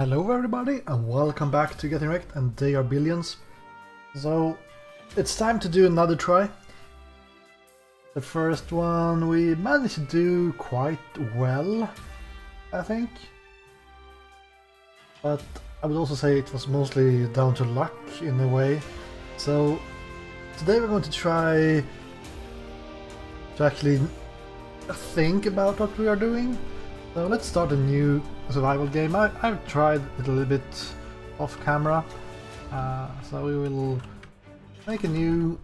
Hello everybody and welcome back to Getting Wrecked, and they are billions. So it's time to do another try. The first one we managed to do quite well, I think. But I would also say it was mostly down to luck in a way. So today we're going to try to actually think about what we are doing. So let's start a new survival game. I've tried it a little bit off camera, so we will make a new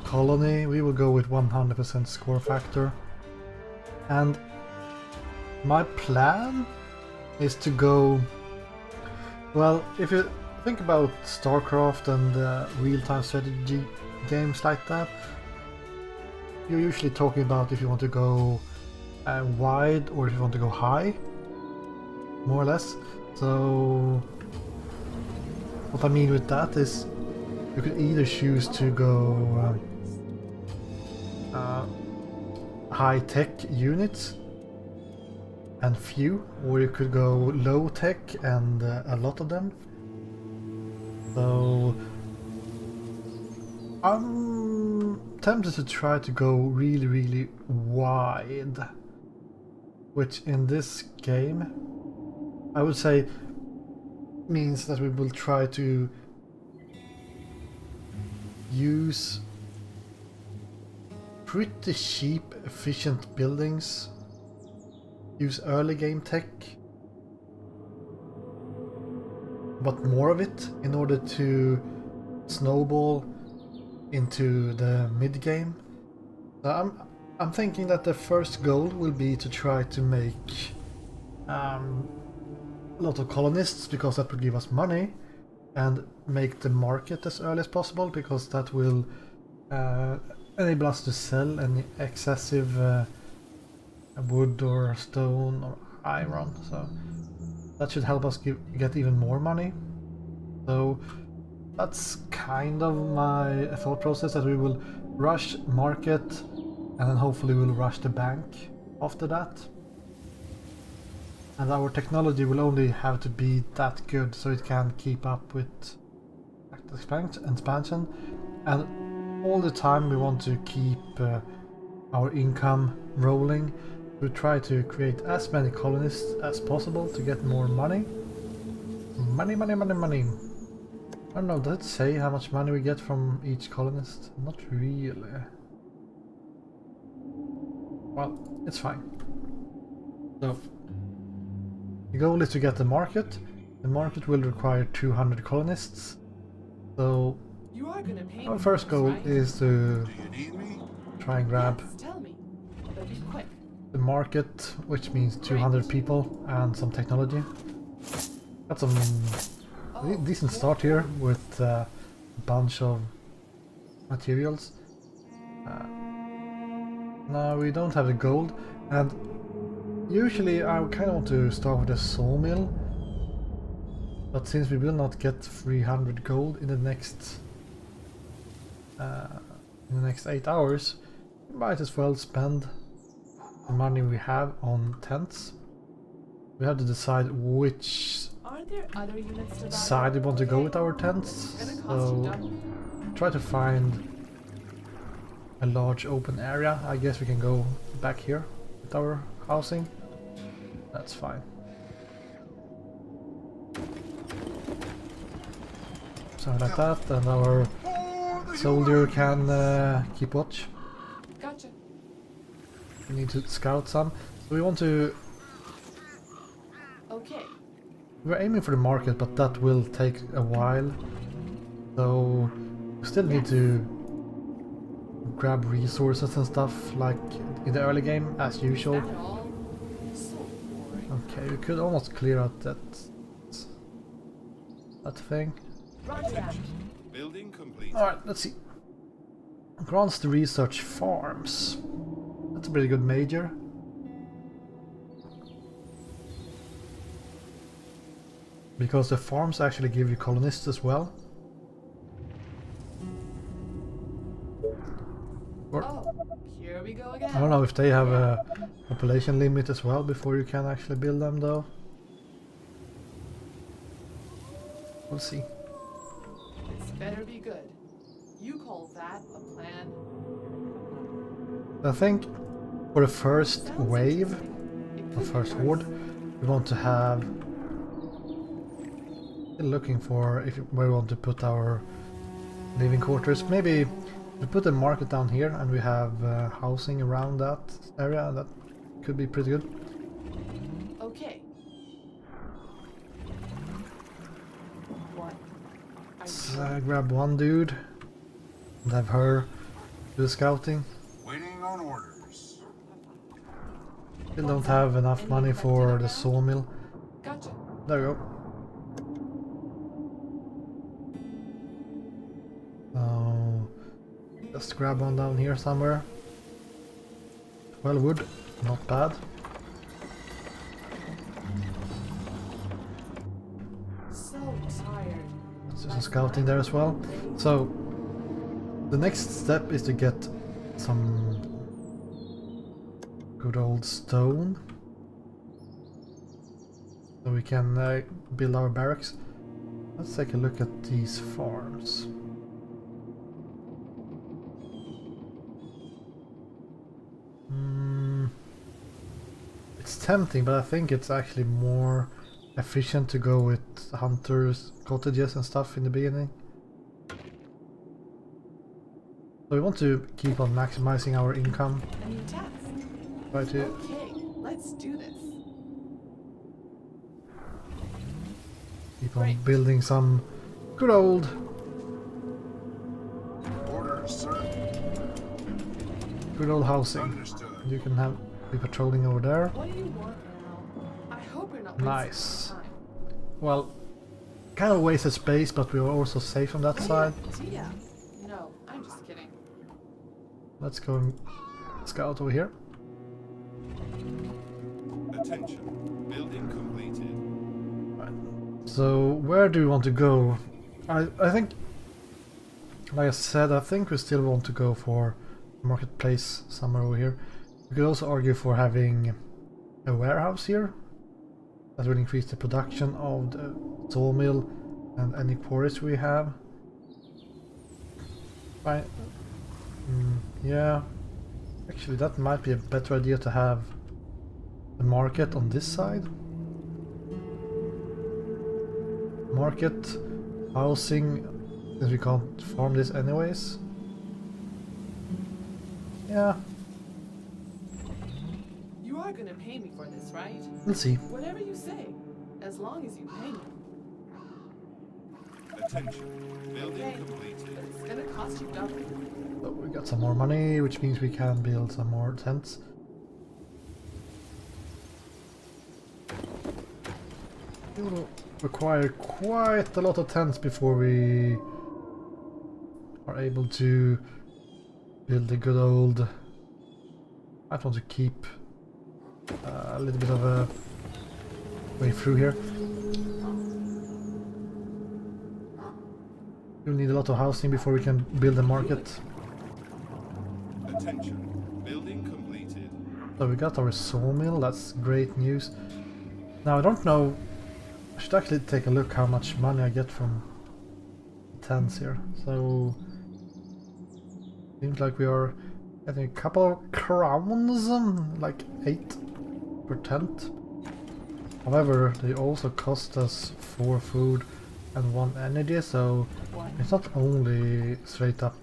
colony. We will go with 100% score factor, and my plan is to go, well, if you think about StarCraft and real-time strategy games like that, you're usually talking about if you want to go wide or if you want to go high, more or less. So what I mean with that is you could either choose to go high-tech units and few, or you could go low-tech and a lot of them. So I'm tempted to try to go really wide, which in this game I would say means that we will try to use pretty cheap, efficient buildings, use early game tech, but more of it in order to snowball into the mid game. So I'm thinking that the first goal will be to try to make a lot of colonists, because that will give us money, and make the market as early as possible, because that will enable us to sell any excessive wood or stone or iron. So that should help us get even more money. So that's kind of my thought process, that we will rush market and then hopefully we'll rush the bank after that. And our technology will only have to be that good so it can keep up with expansion. And all the time we want to keep our income rolling. We'll try to create as many colonists as possible to get more money. Money. I don't know, does it say how much money we get from each colonist? Not really. Well, it's fine. So, the goal is to get the market. The market will require 200 colonists. So, our first goal is to try and grab the market, which means 200 people and some technology. Got some decent start here with a bunch of materials. Now we don't have the gold, and usually I kind of want to start with a sawmill, but since we will not get 300 gold in the next 8 hours, we might as well spend the money we have on tents. We have to decide which side we want to go with our tents, so try to find a large open area. I guess we can go back here with our housing. That's fine. Something like that, and our soldier can keep watch. Gotcha. We need to scout some. So we want to... Okay. We're aiming for the market, but that will take a while. So we still need to grab resources and stuff like in the early game, as usual. Okay, we could almost clear out that thing. Building complete. Alright, let's see. Grants the research farms. That's a pretty good major. Because the farms actually give you colonists as well. Or, Oh, here we go again. I don't know if they have population limit as well before you can actually build them though. We'll see. This better be good. You call that a plan? I think for the first Sounds wave, interesting. It the could be first worse. horde, we want to have... Still looking for if where we want to put our living quarters. Maybe we put a market down here and we have housing around that area. That could be pretty good. Okay. What? Let's grab one dude and have her do the scouting. Waiting on orders. Still don't have enough money for the sawmill. Gotcha. There we go. So just grab one down here somewhere. Well, wood, not bad. So tired. Let's do some scouting there as well. So the next step is to get some good old stone so we can build our barracks. Let's take a look at these farms. It's tempting, but I think it's actually more efficient to go with hunters, cottages and stuff in the beginning. So we want to keep on maximizing our income. A new task. Try to Okay, let's do this. keep on Great. building some good old Orders, sir. housing. Understood. You can be patrolling over there. What do you want now? I hope you're not wasting Nice. time. Well, kind of wasted space, but we are also safe on that side. Tia. No, I'm just kidding. Let's go and scout over here. Attention. Building completed. So where do we want to go? I think, like I said, I think we still want to go for marketplace somewhere over here. We could also argue for having a warehouse here. That will increase the production of the sawmill and any quarries we have. Fine. Yeah. Actually, that might be a better idea to have the market on this side. Market, housing, since we can't farm this anyways. Yeah, You are gonna pay me for this, right? we'll see. Whatever you say, as long as you pay me. Attention. Building Okay, completed. but it's gonna cost you double. So we got some more money, which means we can build some more tents. It will require quite a lot of tents before we are able to build a good old... I want to keep a little bit of a way through here. We'll need a lot of housing before we can build a market. Attention. Building completed. So we got our sawmill, that's great news. Now I don't know, I should actually take a look how much money I get from tents here. So seems like we are getting a couple of crowns, like 8 per tent. However, they also cost us 4 food and 1 energy, so it's not only straight up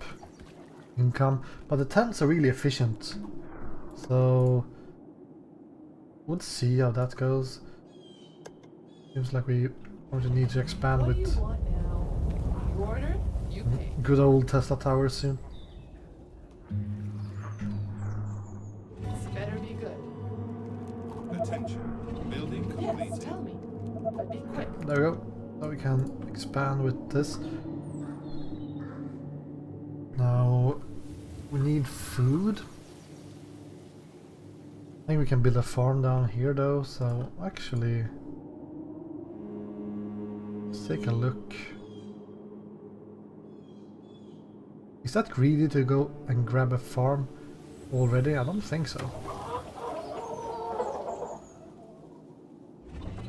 income, but the tents are really efficient. So we'll see how that goes. Seems like we going to need to expand What do with you want now? You order, you pay. good old Tesla towers soon. This better be good. Attention. Building Yes, completed. tell me. But be quick. There we go. So we can expand with this. Now we need food. I think we can build a farm down here though, so actually let's take a look. Is that greedy to go and grab a farm already? I don't think so.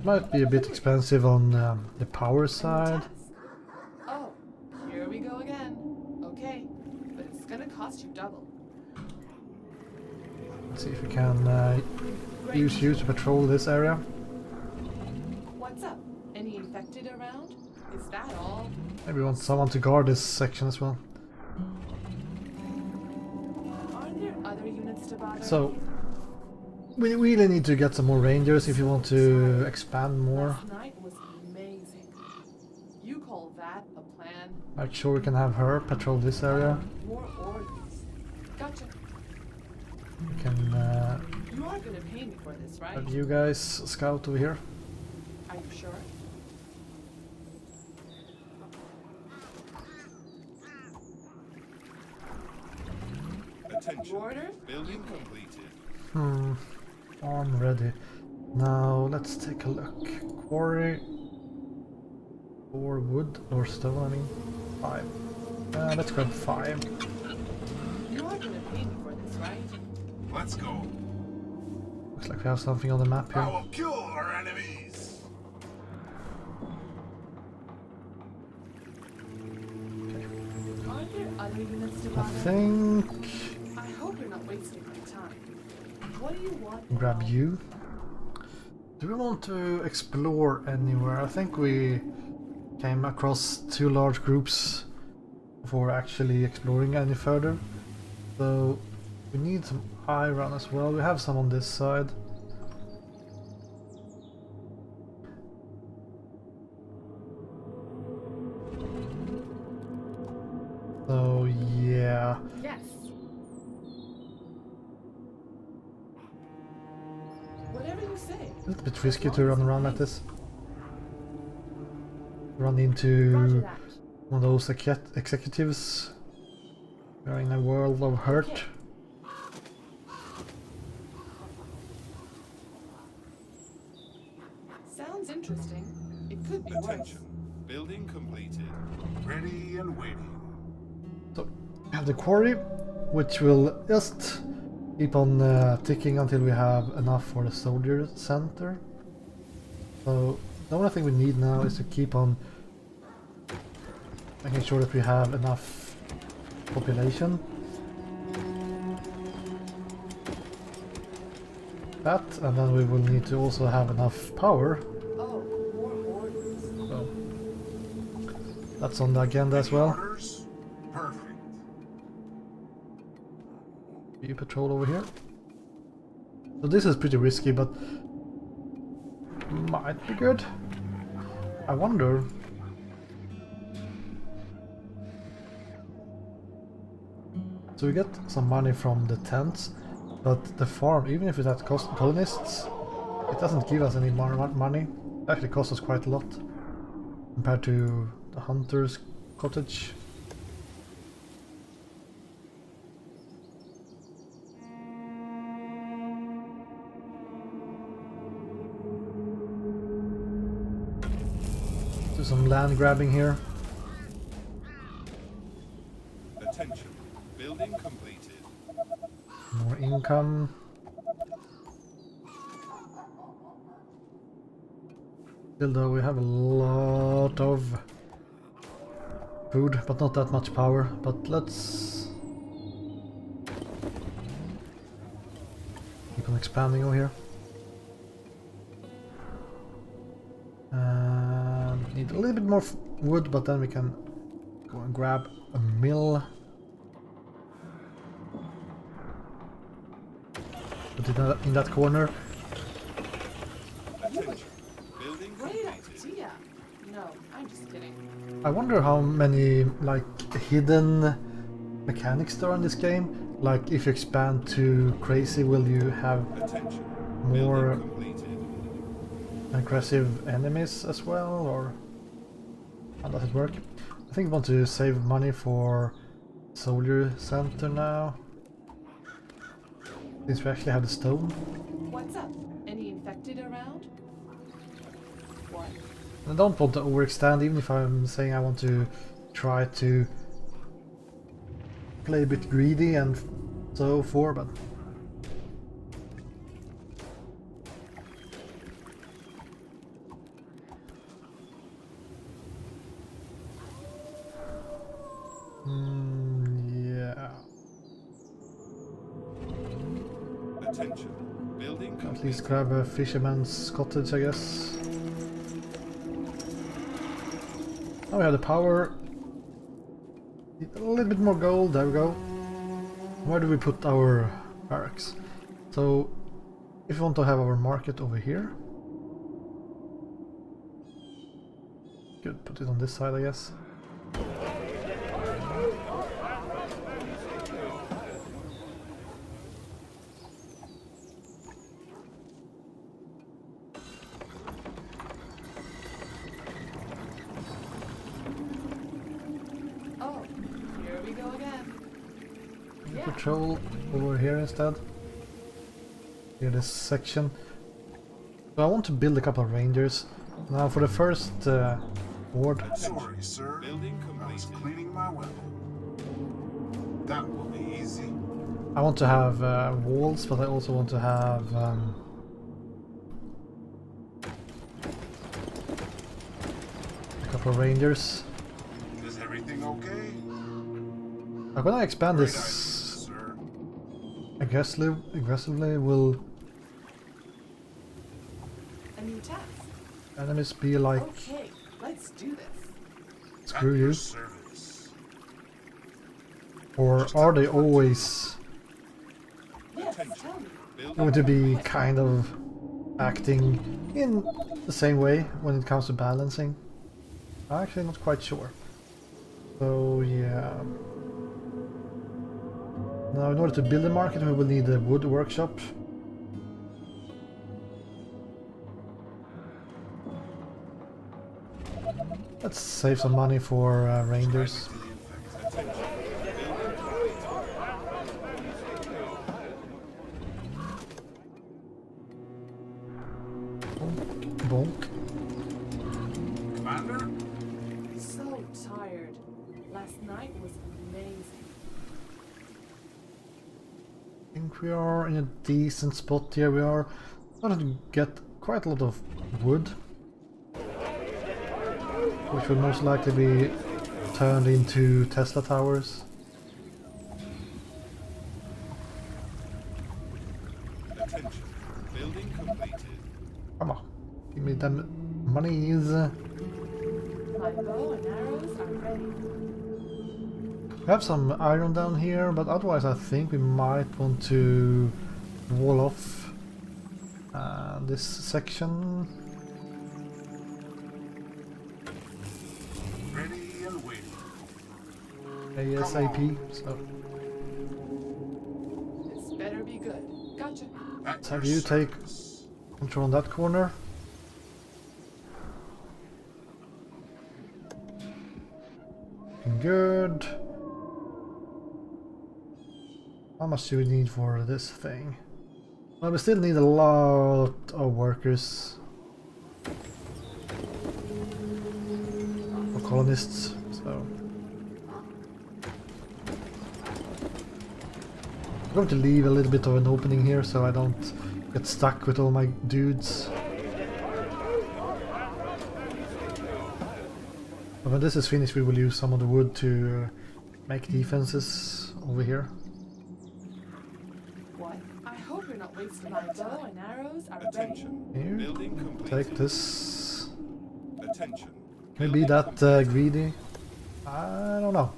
Might be a bit expensive on the power side. Oh, here we go again. Okay, but it's gonna cost you double. Let's see if we can use you to patrol this area. What's up? Any infected around? Is that all? Maybe we want someone to guard this section as well. Aren't there other units to bother? So, we really need to get some more rangers if you want to expand more. Last night was amazing. You call that a plan? Make sure we can have her patrol this area. More orders. Gotcha. We can You are gonna pay me for this, right? have you guys scout over here. Are you sure? Attention. Order? Building completed. I'm ready. Now let's take a look. Quarry or wood or stone, I mean. 5. Let's grab 5. You are gonna pay me for this, right? Let's go. Looks like we have something on the map here. I will kill our enemies. Aren't there other units to I bother? think I hope you're not wasting my time. What do you want? grab now? you. Do we want to explore anywhere? I think we came across 2 large groups before actually exploring any further. So we need some iron as well. We have some on this side. So yeah. Yes. Whatever you say. A little bit risky to run around like this. Run Roger into that. one of those executives. We are in a world of hurt. Okay. Sounds interesting. It could be Attention. worse. Building completed. Ready and waiting. So we have the quarry, which will just keep on ticking until we have enough for the soldier center. So the only thing we need now is to keep on making sure that we have enough population. That, and then we will need to also have enough power. Oh, more orders. So that's on the agenda as well. Orders? Perfect. You patrol over here. So this is pretty risky, but might be good. I wonder. So we get some money from the tents, but the farm, even if it has cost colonists, it doesn't give us any more money. It actually costs us quite a lot compared to the hunter's cottage. Do some land grabbing here. Attention. Building completed. More income. Still though, we have a lot of food, but not that much power. But let's keep on expanding over here. Need a little bit more wood, but then we can go and grab a mill. Put it in that corner. Attention. Building Great completed. idea. No, I'm just kidding. I wonder how many like hidden mechanics there are in this game. Like if you expand too crazy, will you have Attention. more Building completed. aggressive enemies as well, or how does it work? I think we want to save money for soldier center now, since we actually have the stone. What's up? Any infected around? What? And I don't want to overextend, even if I'm saying I want to try to play a bit greedy and so forth, but Attention. Building At completed. least grab a fisherman's cottage, I guess. Now we have the power. A little bit more gold, there we go. Where do we put our barracks? So, if we want to have our market over here, could put it on this side, I guess. Oh, here we go again. Yeah. Patrol over here instead. Here, this section. So I want to build a couple of rangers. Now for the first horde. Sorry, sir. Building completed. I was cleaning my well. That will be easy. I want to have walls, but I also want to have a couple of rangers. Is everything okay? I'm gonna expand Great this idea, sir. aggressively. Will A new task. enemies be like, Okay, let's do this. screw At your you? service. Or are they always Yes, tell me. going to be kind of acting in the same way when it comes to balancing? I'm actually not quite sure. So yeah. Now in order to build a market we will need a wood workshop. Let's save some money for rangers. Bonk. Commander? So tired. Last night was amazing. I think we are in a decent spot here. We are starting to get quite a lot of wood, which will most likely be turned into Tesla towers. Attention. Building completed. Come on, give me them monies. My bow and arrows are ready. We have some iron down here, but otherwise I think we might want to wall off this section. Ready and waiting. ASAP. So This better be good. Gotcha. At let's have your you take service. control on that corner. Looking good. How much do we need for this thing? Well, we still need a lot of workers. Or colonists, so... I'm going to leave a little bit of an opening here so I don't get stuck with all my dudes. But when this is finished we will use some of the wood to make defenses over here. What? I hope you're not wasting my bow and arrows are ready. Attention. Here, Building completed. take this. Attention. Can we be that greedy? I don't know.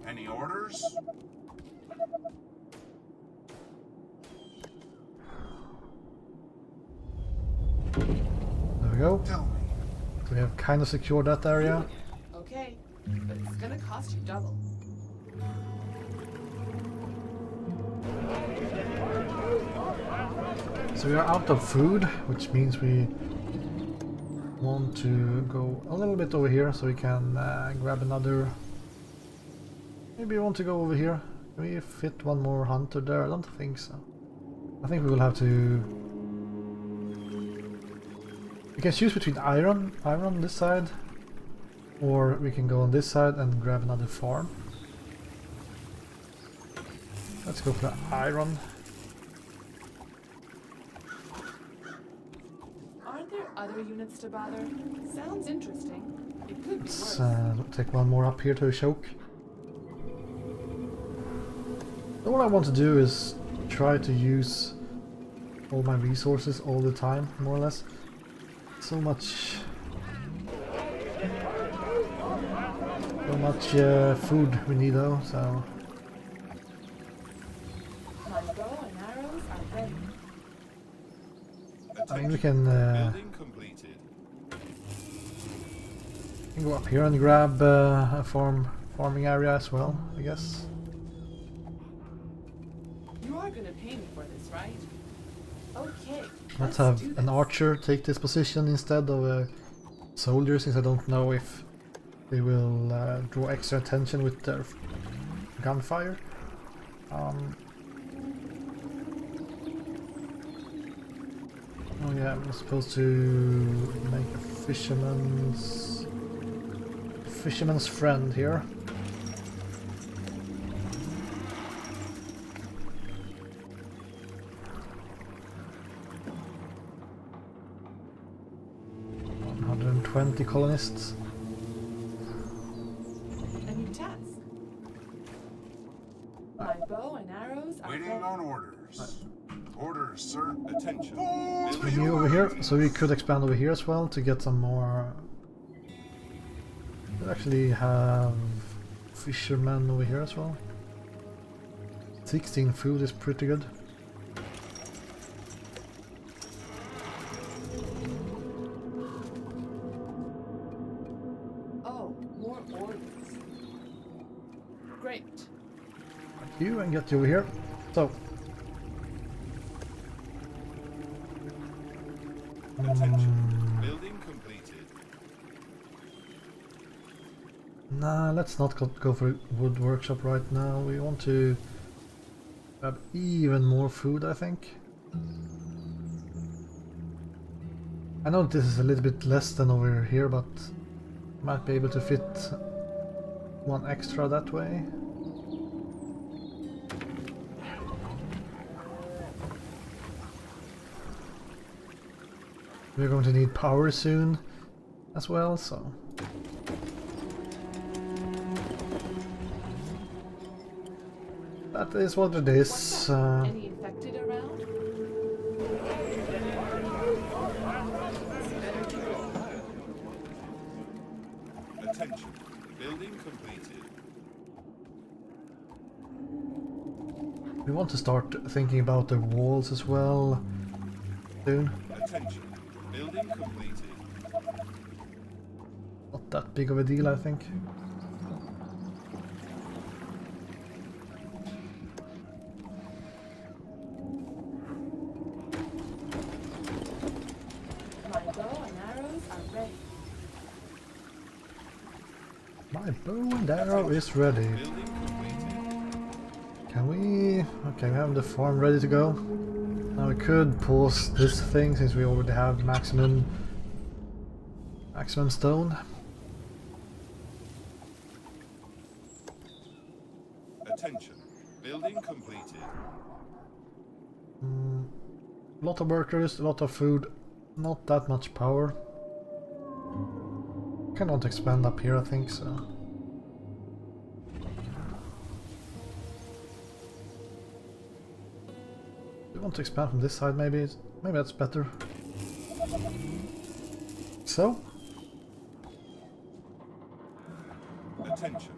Any orders? There we go. Tell me. So we have kind of secured that area. Okay, but it's gonna cost you double. So we are out of food, which means we want to go a little bit over here so we can grab another. Maybe we want to go over here. Can we fit one more hunter there? I don't think so. I think we will have to... We can choose between iron on this side, or we can go on this side and grab another farm. Let's go for the iron. Aren't there other units to bother? Sounds interesting. It could be Let's worse. take one more up here to choke. All I want to do is try to use all my resources all the time, more or less. So much food we need though, so... My bow and arrows are ready. I mean, we can Building completed. go up here and grab a farming area as well, I guess. You are gonna pay me for this, right? Okay. Let's do have this. an archer take this position instead of a soldier, since I don't know if they will draw extra attention with their gunfire. Oh yeah, I'm supposed to make a fisherman's friend here. $120 colonists. A new task. My bow and arrows are Waiting ready. on orders. Orders, sir. Attention. We knew over here, so we could expand over here as well to get some more. We actually have fishermen over here as well. 16 food is pretty good. Oh, more orders. Great. Thank you, and get you over here. So. Attention. Building completed. Nah, let's not go for a wood workshop right now. We want to grab even more food, I think. I know this is a little bit less than over here, but might be able to fit one extra that way. We're going to need power soon as well, so... That is what it is. Any infected around? Attention. Building completed. We want to start thinking about the walls as well soon. Attention. Building completed. Not that big of a deal, I think. My bow and arrows are ready. My bow and arrow is ready. Building completed. Can we... Okay, we have the farm ready to go. Now we could pause this thing since we already have maximum stone. Attention. Building completed. A lot of workers, a lot of food, not that much power. Cannot expand up here, I think so. We want to expand from this side, maybe that's better. So, Attention.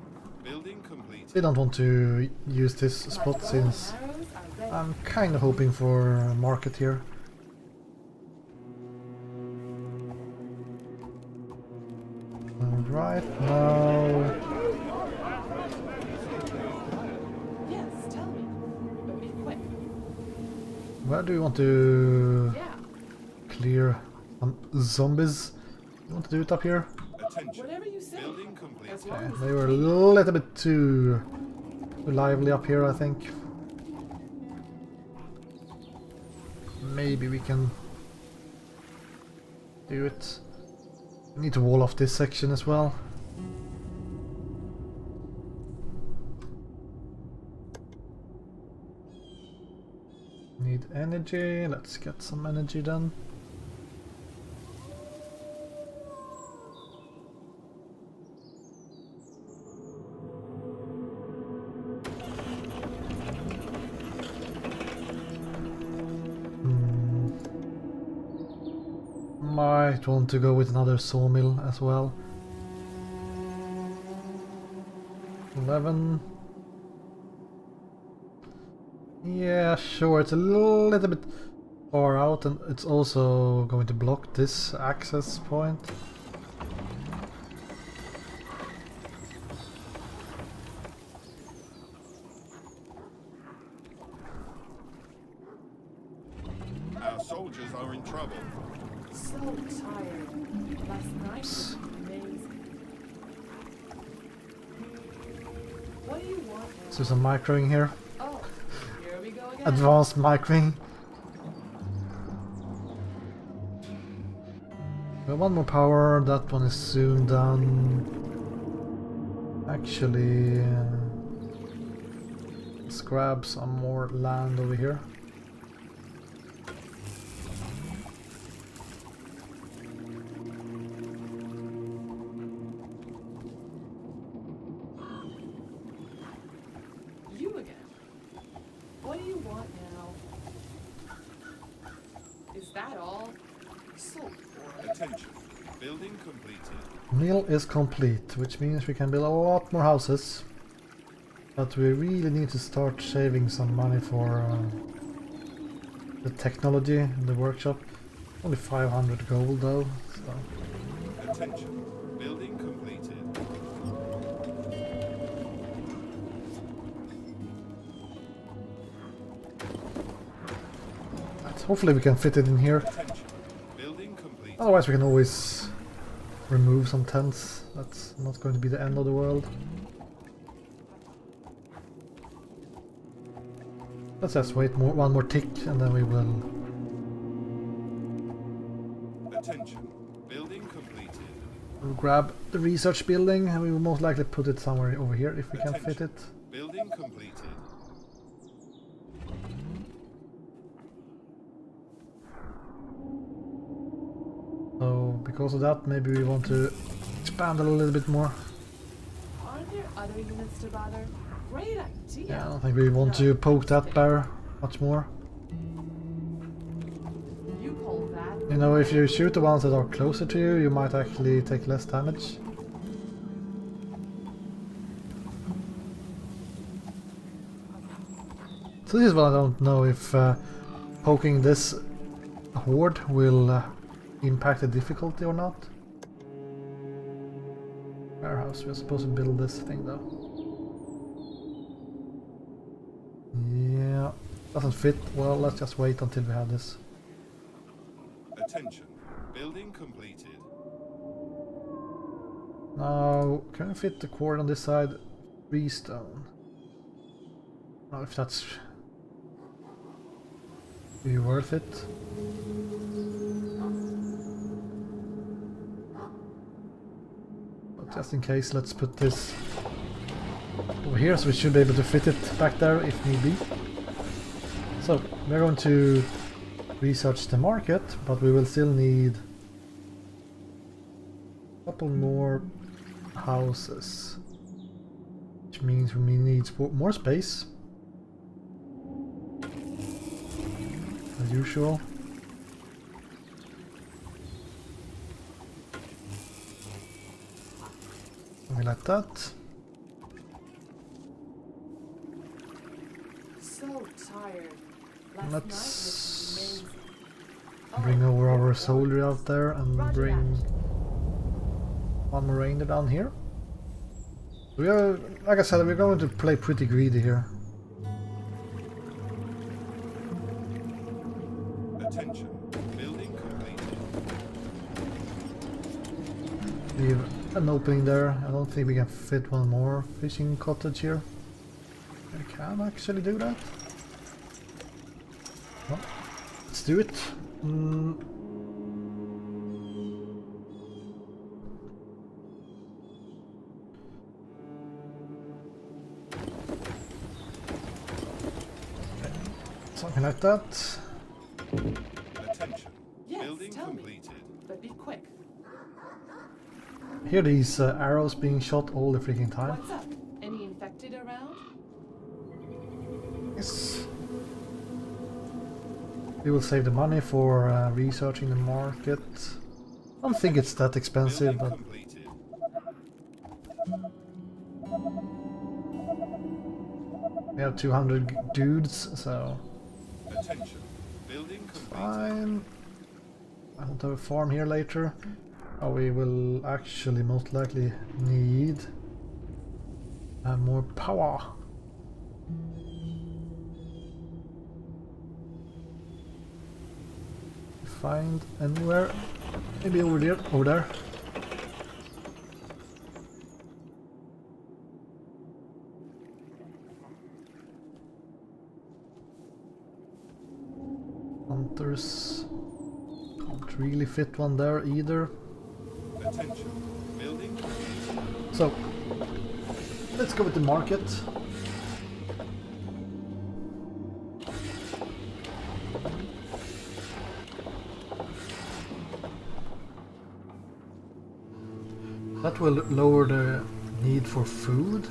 Building completed. we don't want to use this spot since Arrows are ready. I'm kind of hoping for a market here. Right now, Yes, tell me. But be quick. where do you want to Yeah. clear some zombies? You want to do it up here? Attention. Whatever you say. Building completed. As long Yeah, as they were a little bit too lively up here, I think. Maybe we can do it. We need to wall off this section as well. Need energy. Let's get some energy done. Might want to go with another sawmill as well. 11. Yeah, sure, it's a little bit far out and it's also going to block this access point. Our soldiers are in trouble. So tired. Last night was amazing. What do you want now? So some microing here. Oh, here we go again. Advanced microing. We have one more power, that one is soon done. Actually, let's grab some more land over here. You again. What do you want now? Is that all? So boring. Attention. Building completed. Mill is complete, which means we can build a lot more houses. But we really need to start saving some money for the technology in the workshop. Only 500 gold though, so... Attention. Building completed. But hopefully we can fit it in here. Attention. Building completed. Otherwise we can always remove some tents. That's not going to be the end of the world. Let's just wait one more tick and then we will... Attention. Building completed. We'll grab the research building and we will most likely put it somewhere over here if we can fit it. Building completed. So because of that maybe we want to expand it a little bit more. Aren't there other units to bother? Great idea. Yeah, I don't think we want to poke that bear much more. You call that? You know, if you shoot the ones that are closer to you, you might actually take less damage. So this is what I don't know if poking this horde will impact the difficulty or not. Warehouse, we're supposed to build this thing though. Yeah, doesn't fit. Well, let's just wait until we have this. Attention. Building completed. Now, can we fit the cord on this side? Freestone. Now, if that's really worth it. But just in case, let's put this over here so we should be able to fit it back there if need be. So, we're going to research the market, but we will still need a couple more houses, which means we need more space as usual. Something like that. So tired. Last Let's night was amazing. bring Oh, over our well, soldier out there and Roger bring that. one more reindeer down here. We are, like I said, we're going to play pretty greedy here. Attention. Building completed. Leave an opening there. I don't think we can fit one more fishing cottage here. We can actually do that. Well, let's do it. Something like that. Attention. Yes, Building tell me. completed. But be quick. Hear these arrows being shot all the freaking time. What's up? Any infected around? Yes. We will save the money for researching the market. I don't think it's that expensive, Building but completed. we have 200 dudes, so Attention. Building completed. fine. I want to have a farm here later. We will actually most likely need more power. Find anywhere, maybe over there. Over there. Hunters can't really fit one there either. Attention. Building completed. So let's go with the market. That will lower the need for food.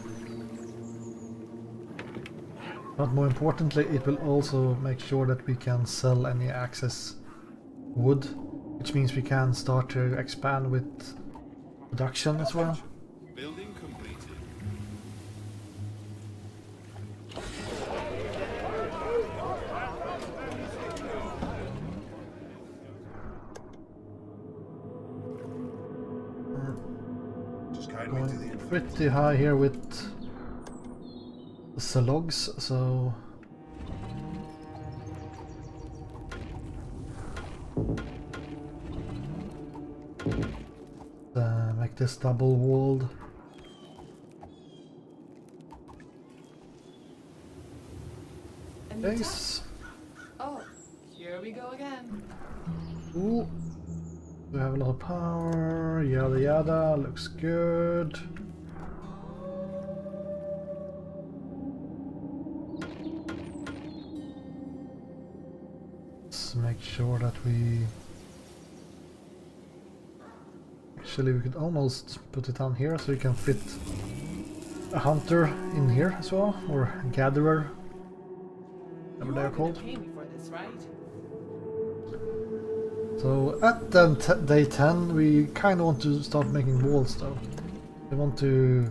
But more importantly, it will also make sure that we can sell any excess wood, which means we can start to expand with production as well. Building completed. Just guide me to the Going infantry. pretty high here with the logs, so make this double walled. And the Base. Oh, here we go again. Ooh. We have a lot of power, yada yada, looks good. Let's make sure that we... Actually, we could almost put it down here so we can fit a hunter in here as well, or a gatherer, whatever they're called. Pay me for this, right? So at day 10 we kind of want to start making walls though. We want to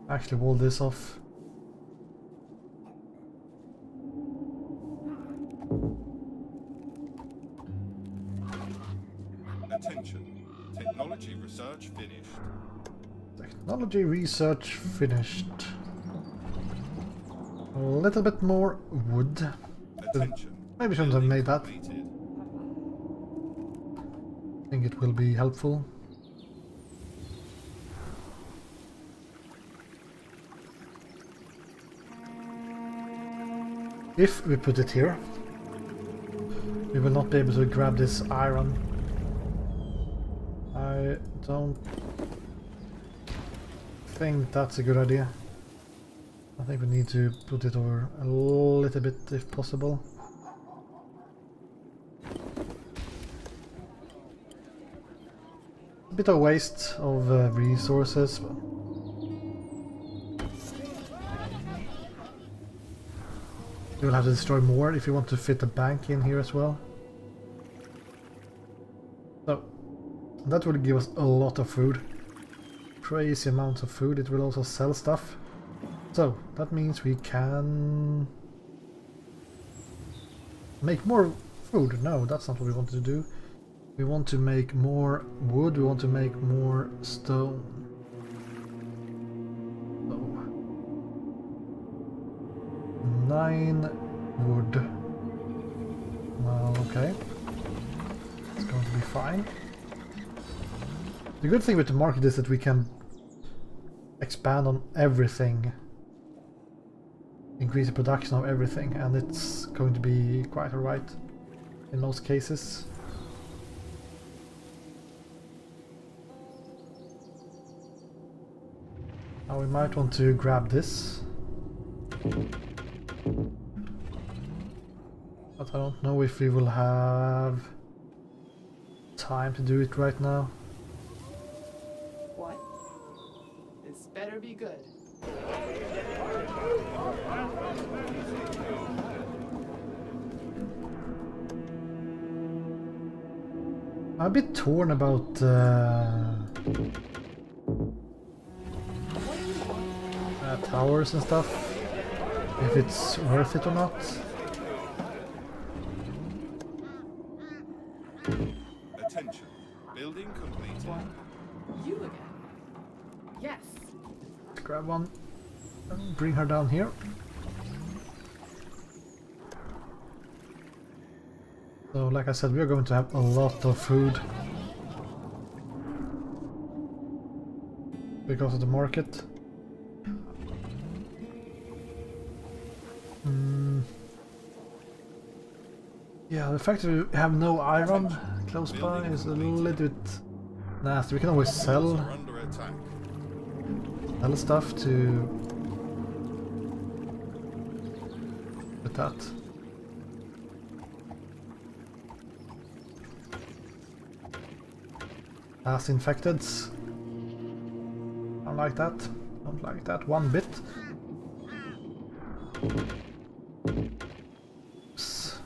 actually wall this off. Attention. Technology research finished. Technology research finished. A little bit more wood. Attention. Maybe shouldn't have made that. Completed. I think it will be helpful. If we put it here, we will not be able to grab this iron. I don't think that's a good idea. I think we need to put it over a little bit if possible. A bit of waste of resources. But you will have to destroy more if you want to fit a bank in here as well. So that will give us a lot of food. Crazy amounts of food. It will also sell stuff. So that means we can make more food. No, that's not what we wanted to do. We want to make more wood, we want to make more stone. So 9 wood. Well, okay. It's going to be fine. The good thing with the market is that we can expand on everything. Increase the production of everything, and it's going to be quite alright in most cases. Now we might want to grab this. But I don't know if we will have time to do it right now. What? This better be good. I'm a bit torn about towers and stuff, if it's worth it or not. Attention. Building completed. You again? Yes. Let's grab one and bring her down here. So, like I said, we are going to have a lot of food because of the market. Yeah, the fact that we have no iron close by is a little bit nasty. We can always sell stuff to with that. As infected. Don't like that. Don't like that one bit. Oops.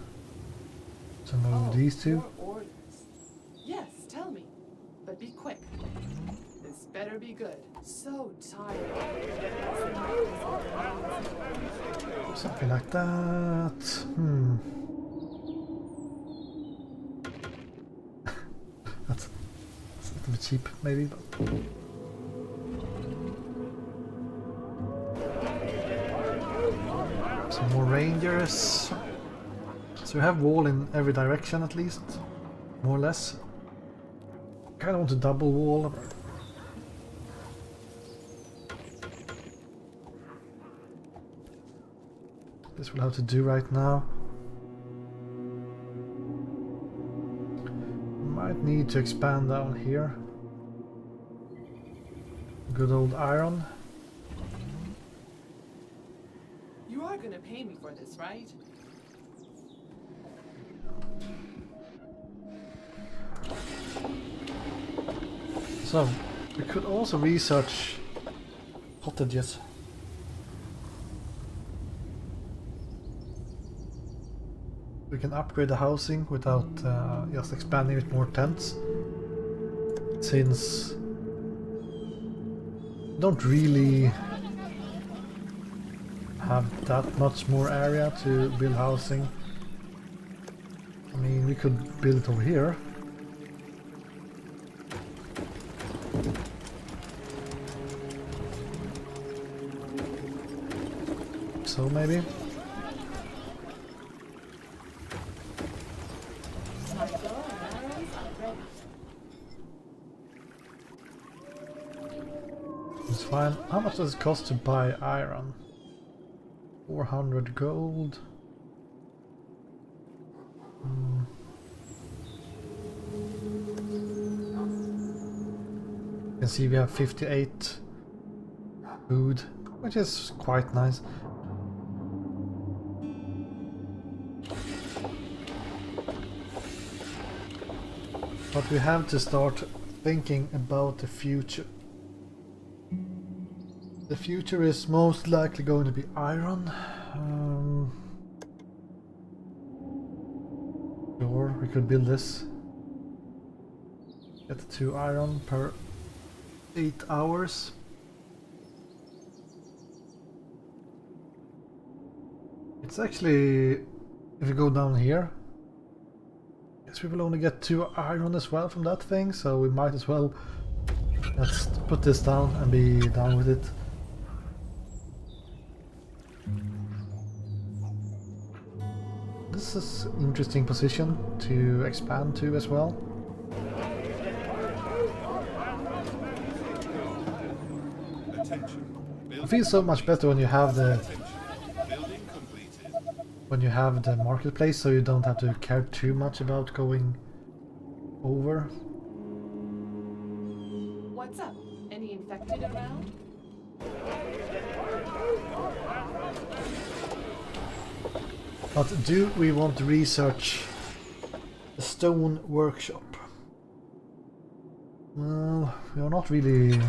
So move these two. More orders. Yes, tell me. But be quick. This better be good. So tired. Something like that. That's a little bit cheap, maybe, but... Some more rangers. So we have wall in every direction at least, more or less. Kinda want a double wall. This will have to do right now. Might need to expand down here. Good old iron. You are gonna pay me for this, right? So, we could also research cottages. We can upgrade the housing without just expanding with more tents. Since we don't really have that much more area to build housing. I mean, we could build it over here. So maybe. It's fine. How much does it cost to buy iron? 400 gold. You can see we have 58 food, which is quite nice. But we have to start thinking about the future. The future is most likely going to be iron. Sure, we could build this. Get 2 iron per 8 hours. It's actually, if you go down here, guess we will only get 2 iron as well from that thing, so we might as well, let's put this down and be done with it. This is an interesting position to expand to as well. It feels so much better when you have the marketplace, so you don't have to care too much about going over. What's up? Any infected around? But do we want to research the stone workshop? Well, we are not really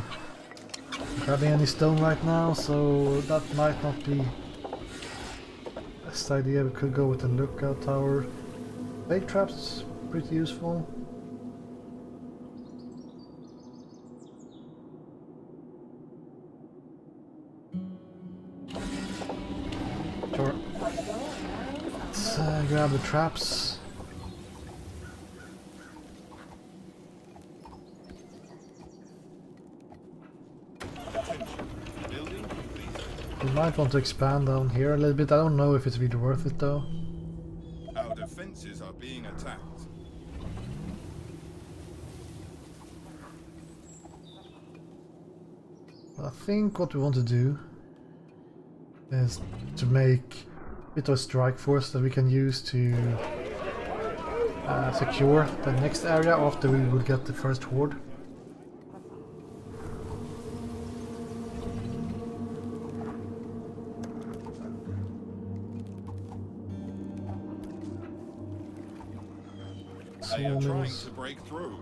grabbing any stone right now, so that might not be the best idea. We could go with the lookout tower. Bait traps, pretty useful. Sure. Let's grab the traps. We might want to expand down here a little bit. I don't know if it's really worth it though. Our defenses are being attacked. I think what we want to do is to make a bit of a strike force that we can use to secure the next area after we will get the first horde. They are trying to break through.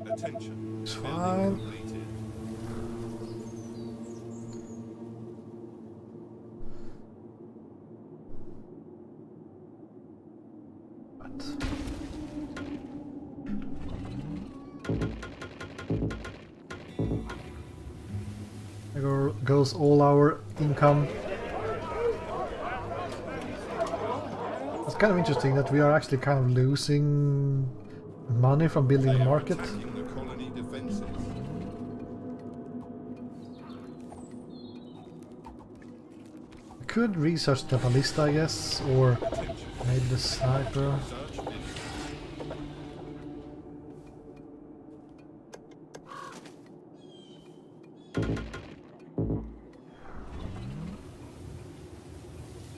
Attention. It's Building fine. completed. There goes all our income. It's kind of interesting that we are actually kind of losing money from building They the are market. attacking the colony defenses. We could research the ballista, I guess, or maybe the sniper. Search finished.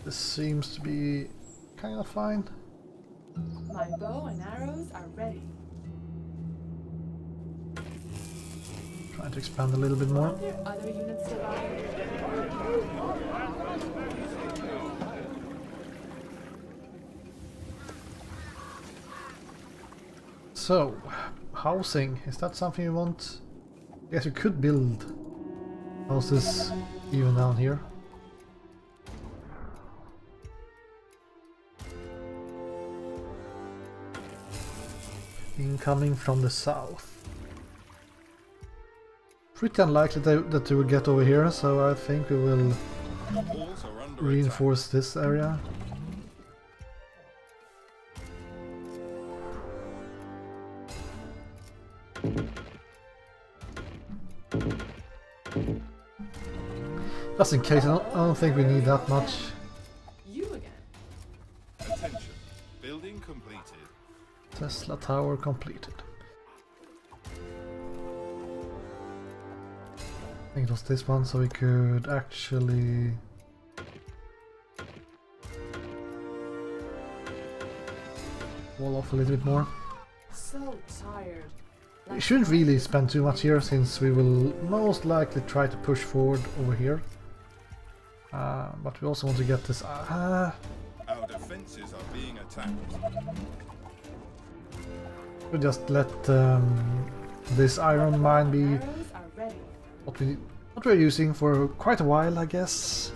This seems to be kind of fine. My bow and arrows are ready. Trying to expand a little bit more. Are there other units divided? So, housing, is that something you want? I guess we could build houses even down here. Incoming from the south. Pretty unlikely that they will get over here, so I think we will Walls are under reinforce this area. Just in case, I don't think we need that much. You again. attack. Attention. Building completed. Tesla tower completed. I think it was this one, so we could actually wall off a little bit more. So tired. We shouldn't really spend too much here, since we will most likely try to push forward over here. But we also want to get this. Our defenses are being attacked. We'll just let this iron mine be Arrows are ready. what we're using for quite a while, I guess.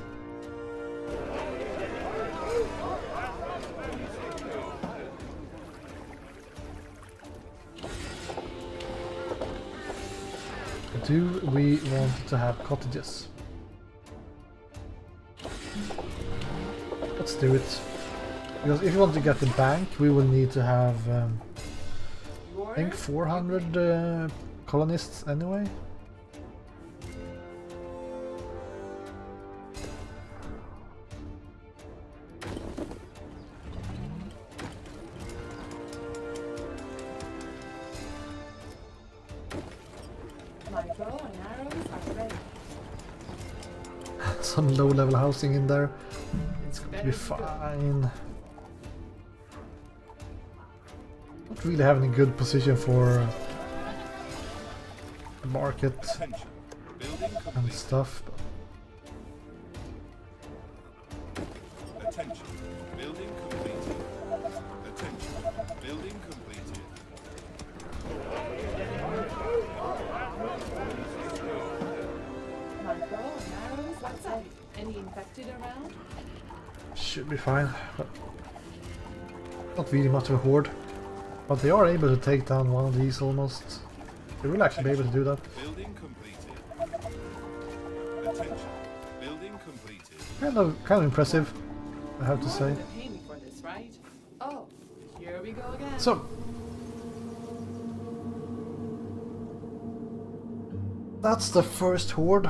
Do we want to have cottages? Let's do it. Because if you want to get the bank, we will need to have, I think, 400 colonists anyway. My bow and arrows are ready. Some low-level housing in there. It's going to Better be be good. fine. Don't really have any good position for the market Attention. Building and complete. stuff. Attention. Building completed. Attention. Building completed. My bow and arrows are ready. Any infected around? Should be fine. But not really much of a horde. But they are able to take down one of these almost. They will actually be able to do that. Building completed. Attention. Building completed. Kind of impressive, I have to You're say. gonna pay me for this, right? Oh, here we go again. So, that's the first horde.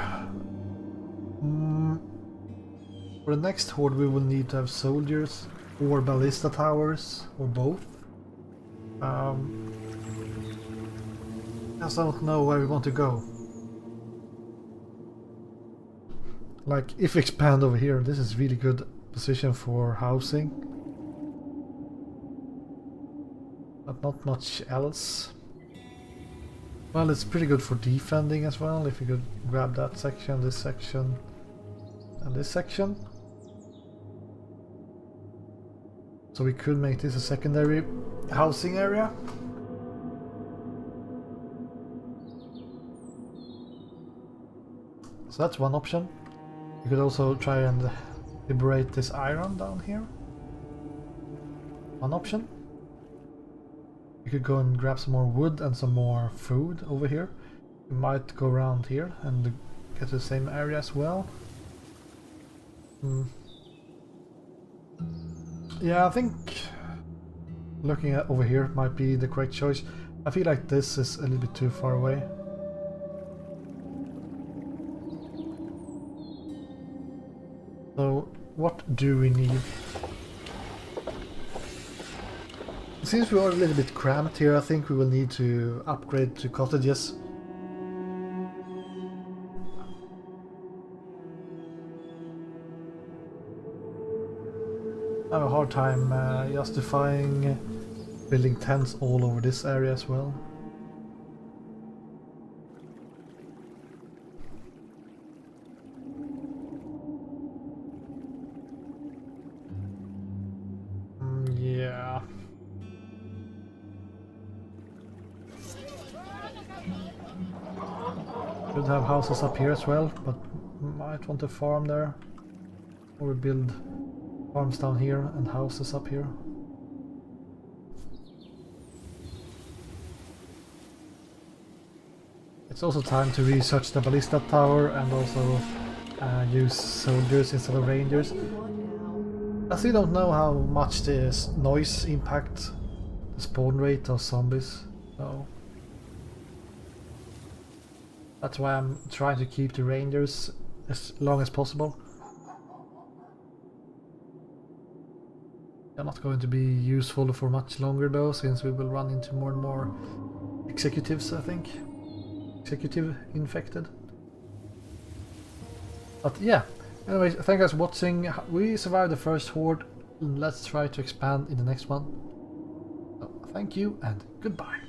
For the next horde we will need to have soldiers or ballista towers or both. Just don't know where we want to go. Like, if we expand over here, this is really good position for housing. But not much else. Well, it's pretty good for defending as well, if you could grab that section, this section, and this section. So we could make this a secondary housing area. So that's one option. You could also try and liberate this iron down here. One option. You could go and grab some more wood and some more food over here. You might go around here and get to the same area as well. Yeah, I think looking at over here might be the correct choice. I feel like this is a little bit too far away. So, what do we need? Since we are a little bit cramped here, I think we will need to upgrade to cottages. I have a hard time justifying building tents all over this area as well. Yeah. Should have houses up here as well, but might want to farm there. Or build farms down here and houses up here. It's also time to research the ballista tower and also use soldiers instead of rangers. I still don't know how much this noise impacts the spawn rate of zombies, so that's why I'm trying to keep the rangers as long as possible. They're not going to be useful for much longer though, since we will run into more and more executives, I think. Executive infected. But yeah, anyways, thank you guys for watching. We survived the first horde. Let's try to expand in the next one. So, thank you and goodbye.